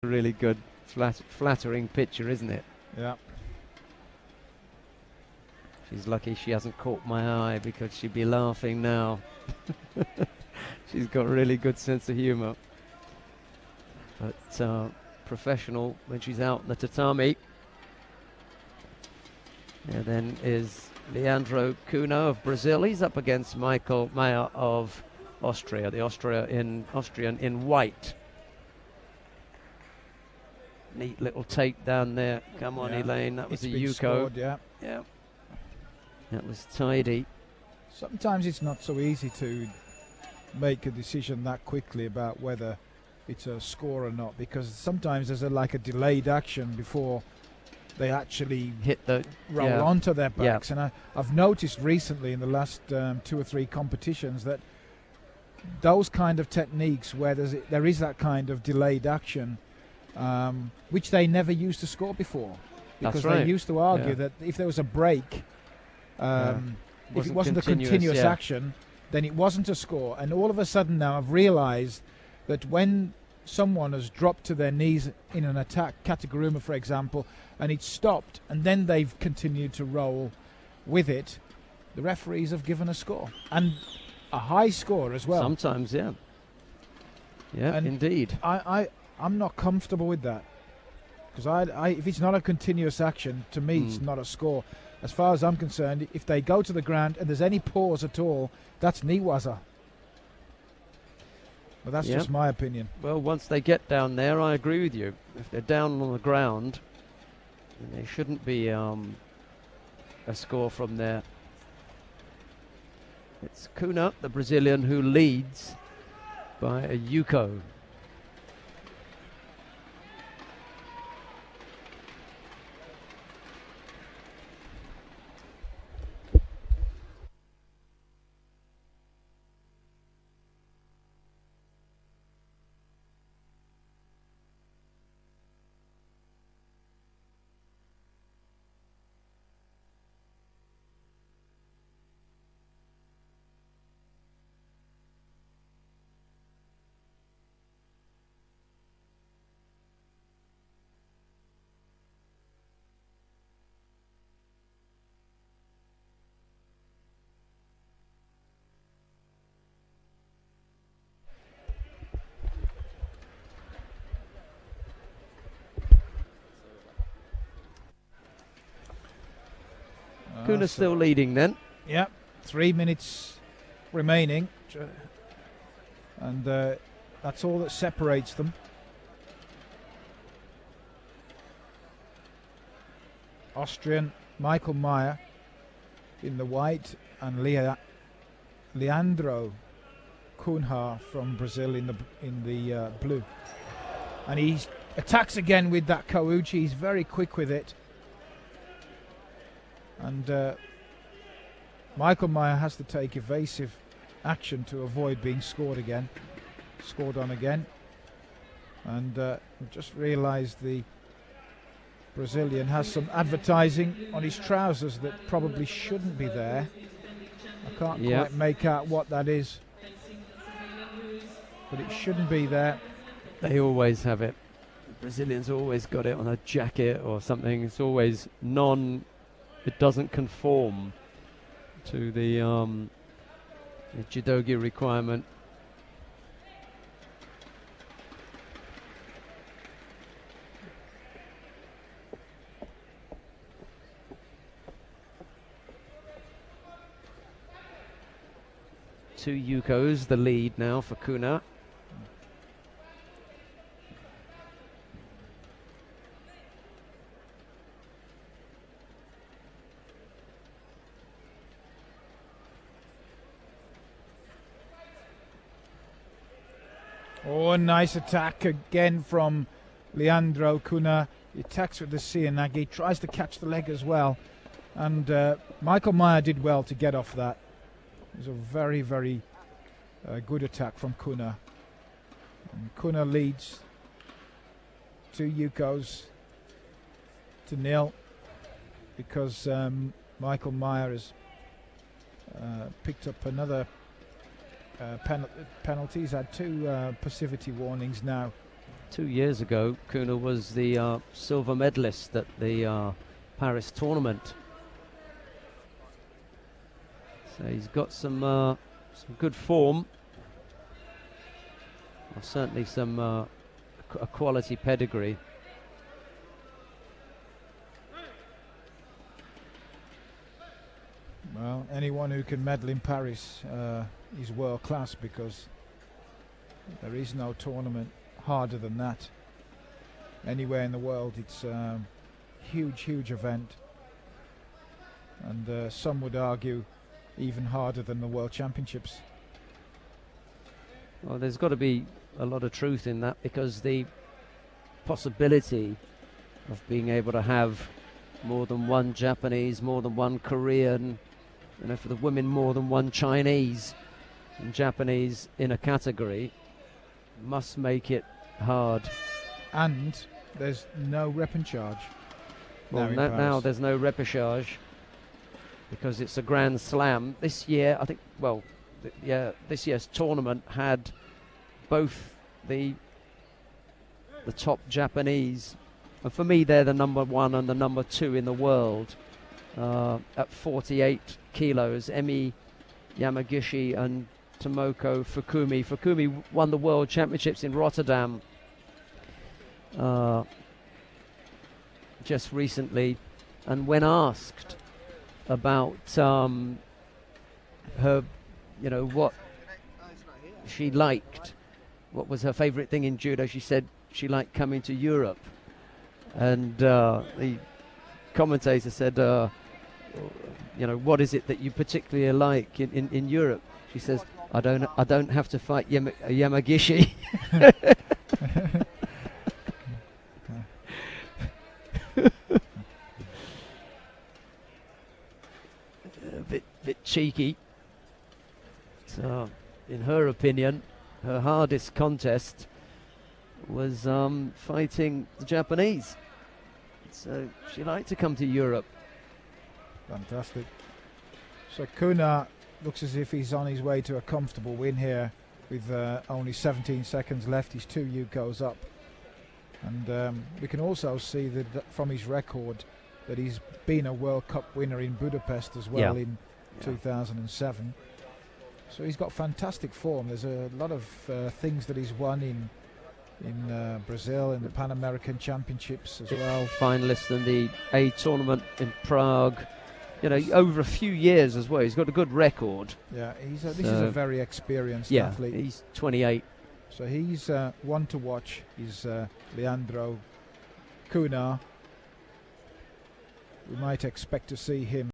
really good, flattering picture, isn't it? Yeah. She's lucky she hasn't caught my eye, because she'd be laughing now. She's got a really good sense of humour. But professional when she's out in the tatami. There then is Leandro Cunha of Brazil. He's up against Mayr of Austria, the Austrian in white. Neat little takedown there. Come on, Elaine. That was a Yuko. Scored, yeah. That was tidy. Sometimes it's not so easy to make a decision that quickly about whether it's a score or not, because sometimes there's like a delayed action before they actually hit the roll onto their backs. And I've noticed recently in the last 2 or 3 competitions that those kind of techniques where there is that kind of delayed action, which they never used to score before, because they used to argue that if there was a break, if it wasn't a continuous action, then it wasn't a score. And all of a sudden now I've realized that when someone has dropped to their knees in an attack, Kataguruma for example, and it's stopped and then they've continued to roll with it, the referees have given a score, and a high score as well. Sometimes, yeah, and indeed. I'm not comfortable with that, because if it's not a continuous action, to me it's not a score. As far as I'm concerned, if they go to the ground and there's any pause at all, that's niwaza. But that's just my opinion. Well, once they get down there, I agree with you. If they're down on the ground, then there shouldn't be a score from there. It's Cunha, the Brazilian, who leads by a Yuko. Cunha still leading then. Yeah, 3 minutes remaining, and that's all that separates them. Austrian Michael Mayr in the white, and Leandro Cunha from Brazil in the blue. And he attacks again with that Kouchi. He's very quick with it. And Michael Mayr has to take evasive action to avoid being scored on again. And just realised the Brazilian has some advertising on his trousers that probably shouldn't be there. I can't quite make out what that is, but it shouldn't be there. They always have it. The Brazilians always got it on a jacket or something. It's always it doesn't conform to the judogi requirement. Two Yukos, the lead now for Cunha. Oh, a nice attack again from Leandro Cunha. He attacks with the Sianagi, tries to catch the leg as well. And Michael Mayr did well to get off that. It was a very, very good attack from Cunha. And Cunha leads 2 Yukos to 0 because Michael Mayr has picked up another penalty. He's had 2 passivity warnings now 2 years ago, Cunha was the silver medalist at the Paris tournament. So he's got some good form. Well, certainly some a quality pedigree. Well, anyone who can medal in Paris is world class, because there is no tournament harder than that anywhere in the world. It's a huge event, and some would argue even harder than the World Championships. Well, there's got to be a lot of truth in that, because the possibility of being able to have more than one Japanese, more than one Korean, for the women more than one Chinese and Japanese in a category must make it hard. And there's no repechage. Well, now there's no repechage, because it's a Grand Slam. This year, I think, this year's tournament had both the top Japanese, and for me they're the number 1 and the number 2 in the world, at 48 kilos, Emi Yamagishi and Tomoko Fukumi. Fukumi won the World Championships in Rotterdam just recently, and when asked about her, what she liked, what was her favourite thing in judo, she said she liked coming to Europe. And the commentator said, what is it that you particularly like in Europe? She says, I don't have to fight Yamagishi. A bit cheeky. So, in her opinion, her hardest contest was fighting the Japanese. So she liked to come to Europe. Fantastic. So Cunha looks as if he's on his way to a comfortable win here, with only 17 seconds left. His 2 yukos up, and we can also see that from his record that he's been a World Cup winner in Budapest as well, in 2007. So he's got fantastic form. There's a lot of things that he's won in Brazil, in the Pan American Championships as well. Finalist in the A tournament in Prague. Over a few years as well. He's got a good record. Yeah, this is a very experienced athlete. He's 28. So he's one to watch. He's Leandro Cunha. We might expect to see him